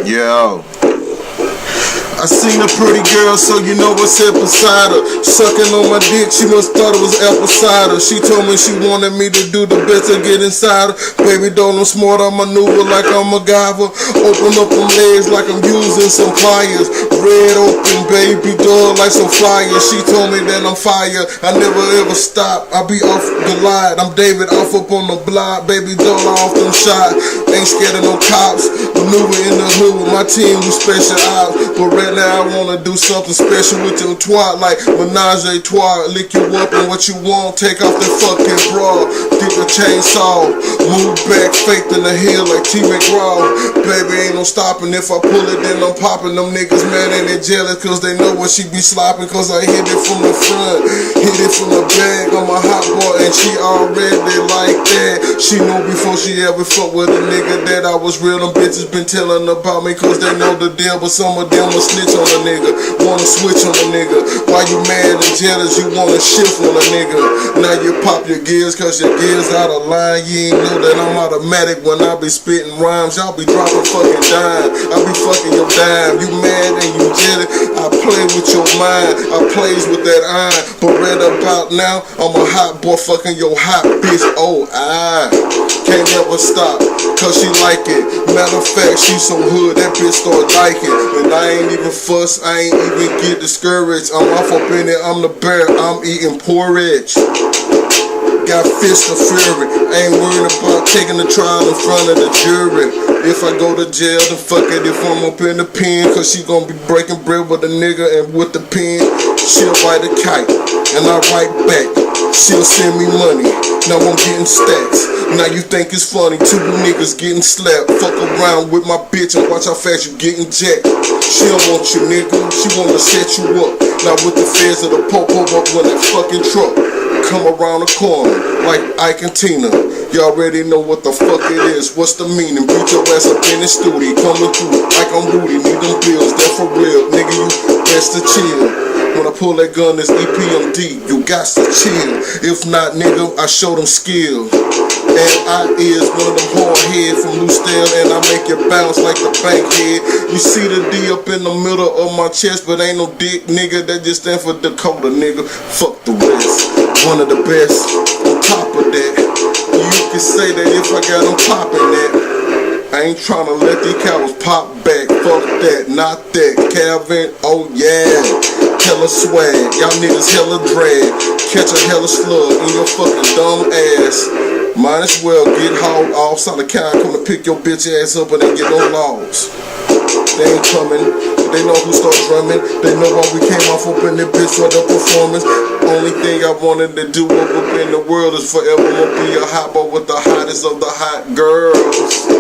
Yo. I seen a pretty girl, so you know what's up beside her. Sucking on my dick, she must thought it was apple cider. She told me she wanted me to do the best to get inside her. Baby, don't I'm smart, I maneuver like I'm MacGyver. Open up them legs like I'm using some pliers. Red open, baby, door like some flyers. She told me that I'm fire, I never ever stop. I be off the line, I'm David off up on the block. Baby, door off them shot. Ain't scared of no cops. Maneuver in the hood with my team, we special ops. But right now I wanna do something special with your twat, like menage a trois. Lick you up and what you want, take off that fucking bra. Dig a chainsaw, move back, fake in the hill like T McGraw. Baby, ain't no stopping, if I pull it then I'm popping. Them niggas mad and they jealous cause they know what she be slopping. Cause I hit it from the front, hit it from the back. I'm a hot boy and she already like that. She knew before she ever fuck with a nigga that I was real. Them bitches been telling about me cause they know the deal. But some of them will snitch on a nigga, wanna switch on a nigga. Why you mad and jealous, you wanna shift on a nigga. Now you pop your gears cause your gears out of line. You ain't know that I'm automatic when I be spitting rhymes. Y'all be dropping fucking dime, I be fucking your dime. You mad and you jealous, I play with your mind, I plays with that iron. But right about now, I'm a hot boy fucking your hot bitch. Oh, I can't never stop cause she like it. Matter of fact, she so hood that bitch start liking. And I ain't even fuss, I ain't even get discouraged. I'm off up in it, I'm the bear, I'm eating porridge. Got fist of fury, I ain't worried about taking the trial in front of the jury. If I go to jail, then fuck it if I'm up in the pen. Cause she gon' be breaking bread with a nigga and with the pen. She'll write a kite, and I write back. She'll send me money, now I'm getting stacks. Now you think it's funny, two niggas getting slapped. Fuck around with my bitch and watch how fast you getting jacked. She don't want you nigga, she wanna set you up. Now with the feds of the po-po up when that fucking truck come around the corner like Ike and Tina. You already know what the fuck it is, what's the meaning? Beat your ass up in the studio, coming through like I'm Rudy. Need them bills, that for real, nigga, you best to chill. When I pull that gun, it's EPMD, you got to chill. If not, nigga, I show them skill. And I is one of them hard head from Lucedale, and I make it bounce like the bank head. You see the D up in the middle of my chest, but ain't no dick, nigga, that just stand for Dakota, nigga. Fuck the rest, one of the best. On top of that, you can say that if I got them popping that. I ain't tryna let these cowards pop back. Fuck that, not that. Calvin, oh yeah. Hella swag, y'all niggas hella drag. Catch a hella slug in your fucking dumb ass. Might as well get hauled off. Sound the cow come to pick your bitch ass up and they get no laws. They ain't coming, they know who start drumming. They know why we came off up in the bitch for the performance. Only thing I wanted to do up in the world is forever be a hot boy with the hottest of the hot girls.